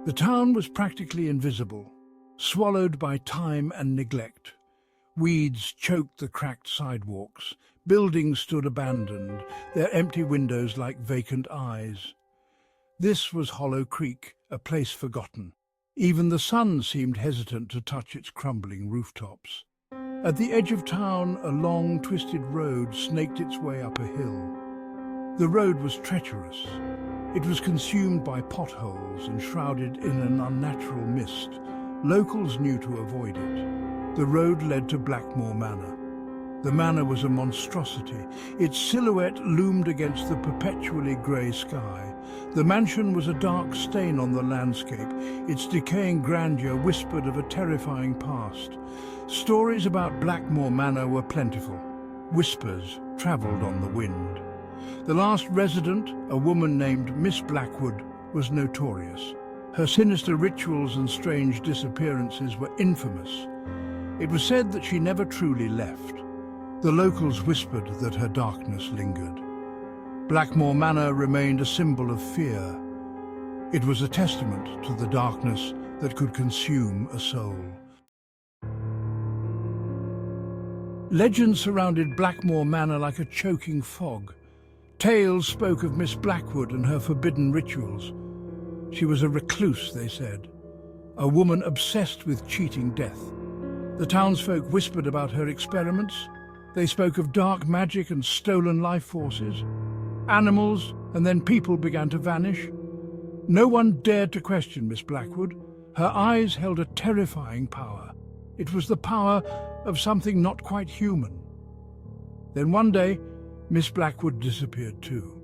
The town was practically invisible, swallowed by time and neglect. Weeds choked the cracked sidewalks. Buildings stood abandoned, their empty windows like vacant eyes. This was Hollow Creek, a place forgotten. Even the sun seemed hesitant to touch its crumbling rooftops. At the edge of town, a long, twisted road snaked its way up a hill. The road was treacherous. It was consumed by potholes and shrouded in an unnatural mist. Locals knew to avoid it. The road led to Blackmore Manor. The manor was a monstrosity. Its silhouette loomed against the perpetually grey sky. The mansion was a dark stain on the landscape. Its decaying grandeur whispered of a terrifying past. Stories about Blackmore Manor were plentiful. Whispers travelled on the wind. The last resident, a woman named Miss Blackwood, was notorious. Her sinister rituals and strange disappearances were infamous. It was said that she never truly left. The locals whispered that her darkness lingered. Blackmore Manor remained a symbol of fear. It was a testament to the darkness that could consume a soul. Legends surrounded Blackmore Manor like a choking fog. Tales spoke of Miss Blackwood and her forbidden rituals. She was a recluse, they said, a woman obsessed with cheating death. The townsfolk whispered about her experiments. They spoke of dark magic and stolen life forces. Animals and then people began to vanish. No one dared to question Miss Blackwood. Her eyes held a terrifying power. It was the power of something not quite human. Then one day, Miss Blackwood disappeared too.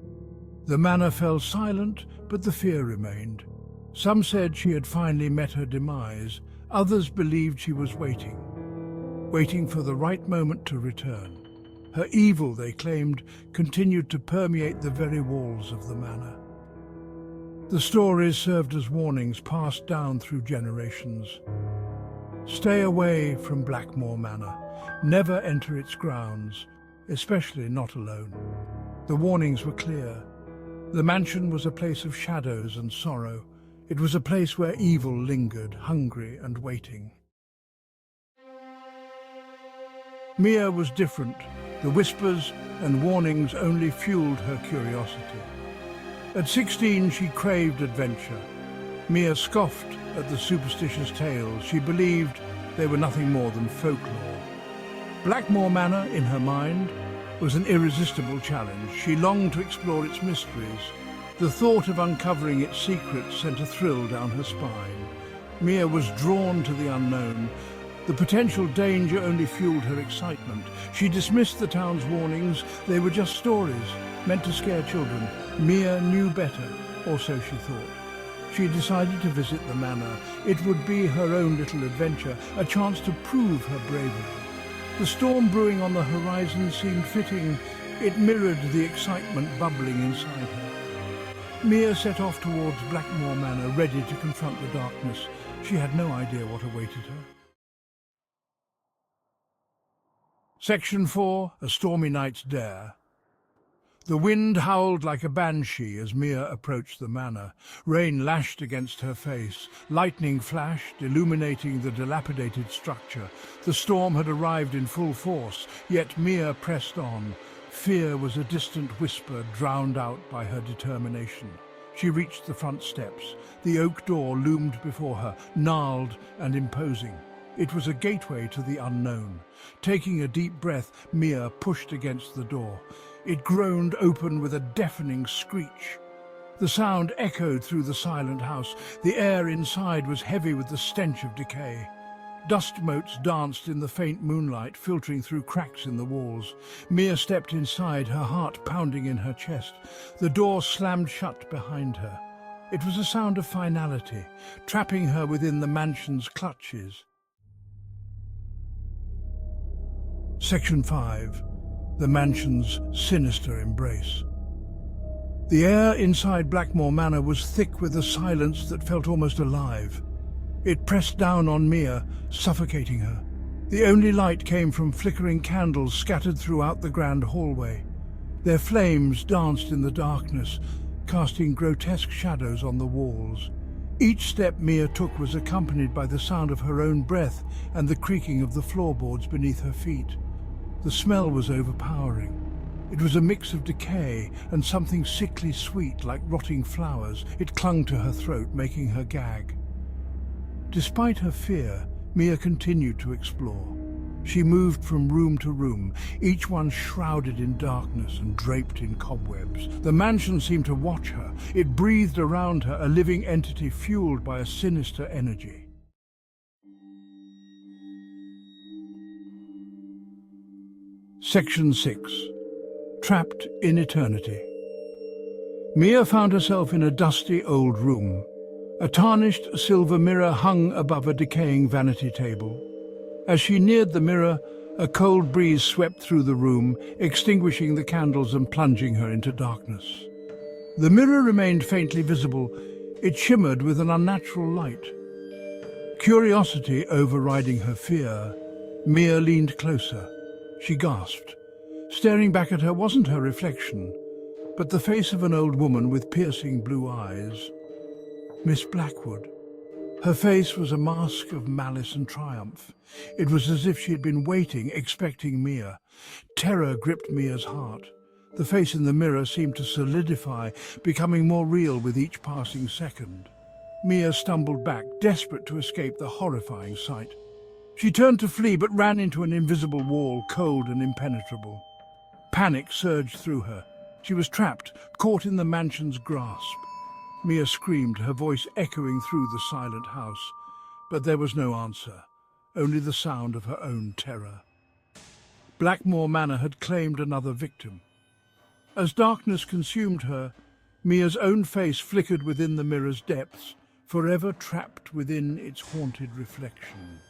The manor fell silent, but the fear remained. Some said she had finally met her demise. Others believed she was waiting for the right moment to return. Her evil, they claimed, continued to permeate the very walls of the manor. The stories served as warnings passed down through generations. Stay away from Blackmore Manor. Never enter its grounds, especially not alone. The warnings were clear. The mansion was a place of shadows and sorrow. It was a place where evil lingered, hungry and waiting. Mia was different. The whispers and warnings only fueled her curiosity. At 16, she craved adventure. Mia scoffed at the superstitious tales. She believed they were nothing more than folklore. Blackmore Manor, in her mind, was an irresistible challenge. She longed to explore its mysteries. The thought of uncovering its secrets sent a thrill down her spine. Mia was drawn to the unknown. The potential danger only fueled her excitement. She dismissed the town's warnings. They were just stories, meant to scare children. Mia knew better, or so she thought. She decided to visit the manor. It would be her own little adventure, a chance to prove her bravery. The storm brewing on the horizon seemed fitting. It mirrored the excitement bubbling inside her. Mia set off towards Blackmore Manor, ready to confront the darkness. She had no idea what awaited her. Section 4, A Stormy Night's Dare. The wind howled like a banshee as Mia approached the manor. Rain lashed against her face. Lightning flashed, illuminating the dilapidated structure. The storm had arrived in full force, yet Mia pressed on. Fear was a distant whisper drowned out by her determination. She reached the front steps. The oak door loomed before her, gnarled and imposing. It was a gateway to the unknown. Taking a deep breath, Mia pushed against the door. It groaned open with a deafening screech. The sound echoed through the silent house. The air inside was heavy with the stench of decay. Dust motes danced in the faint moonlight, filtering through cracks in the walls. Mia stepped inside, her heart pounding in her chest. The door slammed shut behind her. It was a sound of finality, trapping her within the mansion's clutches. Section 5. The mansion's sinister embrace. The air inside Blackmore Manor was thick with a silence that felt almost alive. It pressed down on Mia, suffocating her. The only light came from flickering candles scattered throughout the grand hallway. Their flames danced in the darkness, casting grotesque shadows on the walls. Each step Mia took was accompanied by the sound of her own breath and the creaking of the floorboards beneath her feet. The smell was overpowering. It was a mix of decay and something sickly sweet like rotting flowers. It clung to her throat, making her gag. Despite her fear, Mia continued to explore. She moved from room to room, each one shrouded in darkness and draped in cobwebs. The mansion seemed to watch her. It breathed around her, a living entity fueled by a sinister energy. Section 6. Trapped in Eternity. Mia found herself in a dusty old room. A tarnished silver mirror hung above a decaying vanity table. As she neared the mirror, a cold breeze swept through the room, extinguishing the candles and plunging her into darkness. The mirror remained faintly visible. It shimmered with an unnatural light. Curiosity overriding her fear, Mia leaned closer. She gasped. Staring back at her wasn't her reflection, but the face of an old woman with piercing blue eyes. Miss Blackwood. Her face was a mask of malice and triumph. It was as if she had been waiting, expecting Mia. Terror gripped Mia's heart. The face in the mirror seemed to solidify, becoming more real with each passing second. Mia stumbled back, desperate to escape the horrifying sight. She turned to flee, but ran into an invisible wall, cold and impenetrable. Panic surged through her. She was trapped, caught in the mansion's grasp. Mia screamed, her voice echoing through the silent house. But there was no answer, only the sound of her own terror. Blackmore Manor had claimed another victim. As darkness consumed her, Mia's own face flickered within the mirror's depths, forever trapped within its haunted reflection.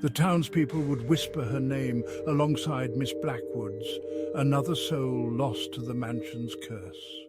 The townspeople would whisper her name alongside Miss Blackwood's, another soul lost to the mansion's curse.